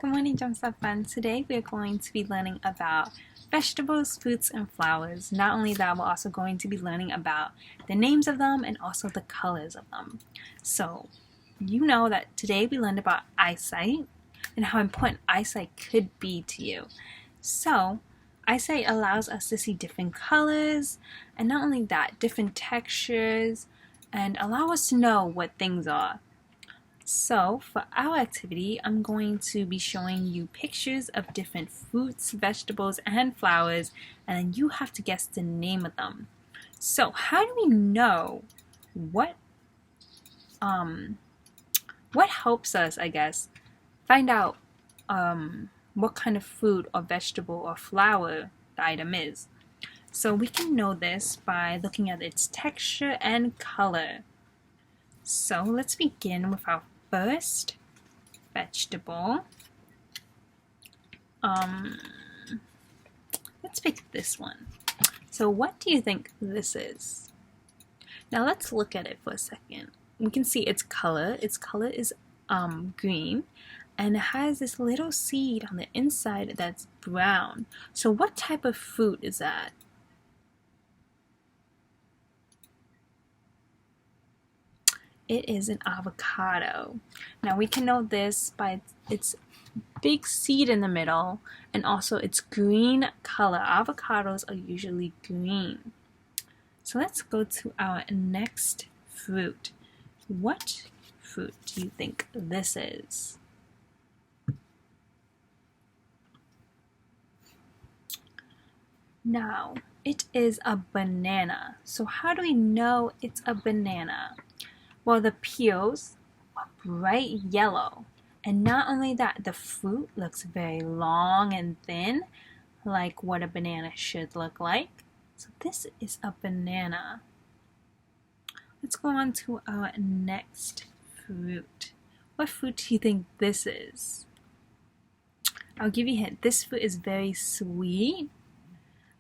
Good morning, Jumpstart fans. Today we're going to be learning about vegetables, fruits, and flowers. Not only that, we're also going to be learning about the names of them and also the colors of them. So, you know that today we learned about eyesight and how important eyesight could be to you. So, eyesight allows us to see different colors and not only that, different textures and allow us to know what things are. So for our activity, I'm going to be showing you pictures of different fruits, vegetables, and flowers, and then you have to guess the name of them. So how do we know what helps us, I guess, find out what kind of fruit or vegetable or flower the item is? So we can know this by looking at its texture and color. So let's begin with our first vegetable. Let's pick this one. So what do you think this is? Now let's look at it for a second. We can see its color. Its color is green, and it has this little seed on the inside that's brown. So what type of fruit is that? It is an avocado. Now we can know this by its big seed in the middle and also its green color. Avocados are usually green. So let's go to our next fruit. What fruit do you think this is? Now, it is a banana. So how do we know it's a banana? Well, the peels are bright yellow, and not only that, the fruit looks very long and thin, like what a banana should look like. So this is a banana. Let's go on to our next fruit. What fruit do you think this is? I'll give you a hint. This fruit is very sweet,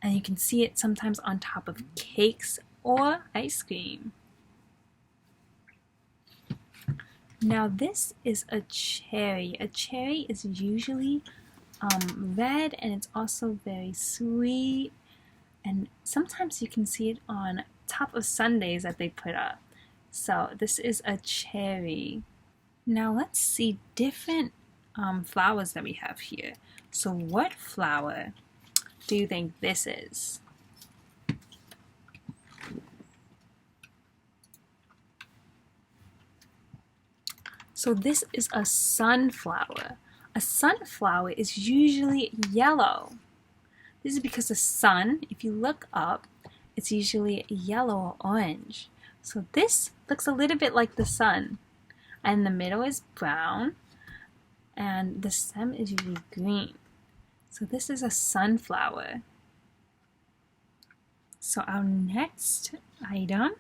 and you can see it sometimes on top of cakes or ice cream. Now this is a cherry. A cherry is usually red, and it's also very sweet, and sometimes you can see it on top of sundaes that they put up. So this is a cherry. Now let's see different flowers that we have here. So what flower do you think this is? So this is a sunflower. A sunflower is usually yellow. This is because the sun, if you look up, it's usually yellow or orange. So this looks a little bit like the sun. And the middle is brown, and the stem is usually green. So this is a sunflower. So our next item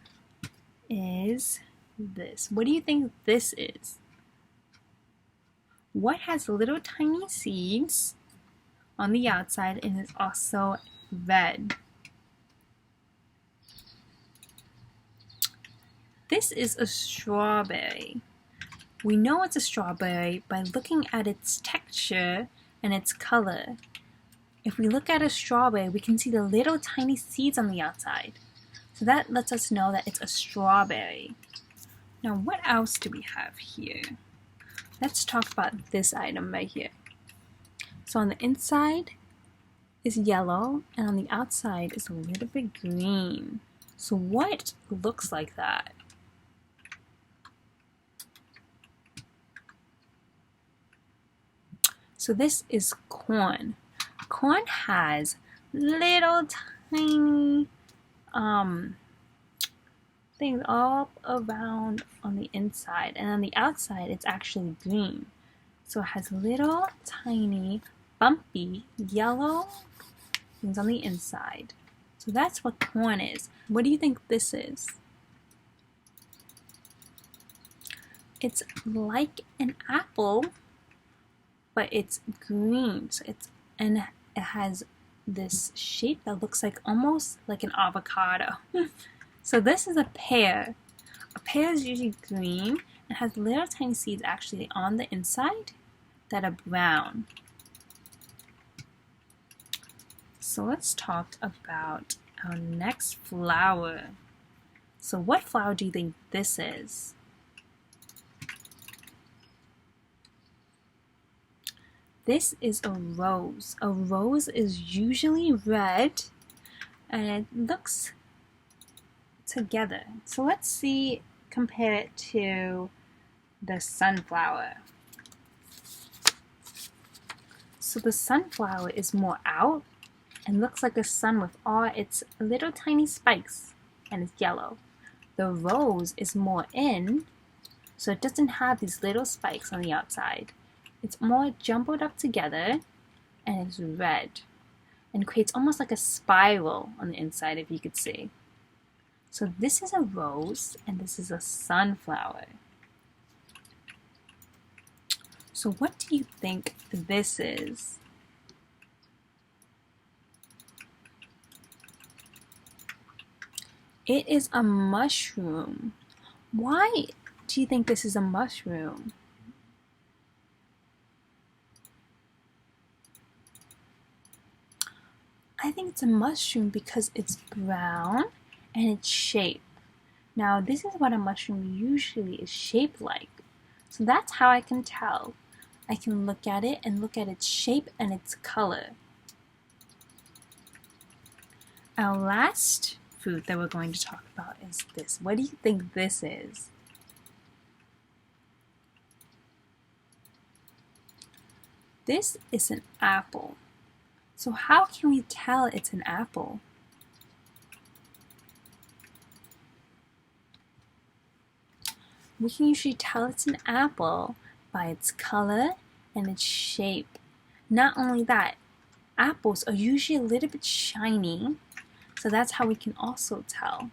is this. What do you think this is? What has little tiny seeds on the outside and is also red? This is a strawberry. We know it's a strawberry by looking at its texture and its color. If we look at a strawberry, we can see the little tiny seeds on the outside. So that lets us know that it's a strawberry. Now what else do we have here? Let's talk about this item right here. So on the inside is yellow, and on the outside is a little bit green. So what looks like that? So this is corn. Corn has little tiny things all around on the inside, and on the outside it's actually green. So it has little tiny bumpy yellow things on the inside. So that's what corn is. What do you think this is? It's like an apple, but it's green. So it has this shape that looks like almost like an avocado. So this is a pear. A pear is usually green and has little tiny seeds actually on the inside that are brown. So let's talk about our next flower. So what flower do you think this is? This is a rose. A rose is usually red and it looks together. So let's see, compare it to the sunflower. So the sunflower is more out and looks like a sun with all its little tiny spikes and it's yellow. The rose is more in, so it doesn't have these little spikes on the outside. It's more jumbled up together and it's red and creates almost like a spiral on the inside, if you could see. So this is a rose and this is a sunflower. So what do you think this is? It is a mushroom. Why do you think this is a mushroom? I think it's a mushroom because it's brown and its shape. Now this is what a mushroom usually is shaped like. So that's how I can tell. I can look at it and look at its shape and its color. Our last fruit that we're going to talk about is this. What do you think this is? This is an apple. So how can we tell it's an apple? We can usually tell it's an apple by its color and its shape. Not only that, apples are usually a little bit shiny, so that's how we can also tell.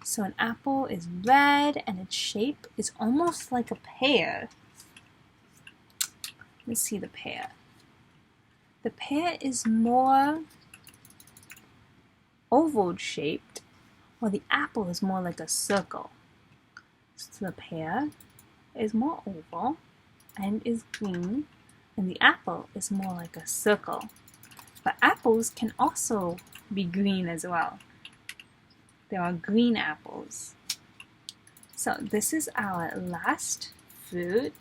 So an apple is red and its shape is almost like a pear. Let's see the pear. The pear is more oval shaped, while the apple is more like a circle. So the pear is more oval and is green, and the apple is more like a circle. But apples can also be green as well. There are green apples. So this is our last fruit.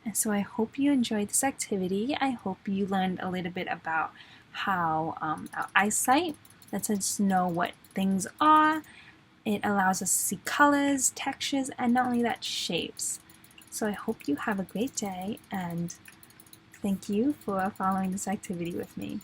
And so I hope you enjoyed this activity. I hope you learned a little bit about how our eyesight lets us know what things are. It allows us to see colors, textures, and not only that, shapes. So I hope you have a great day and thank you for following this activity with me.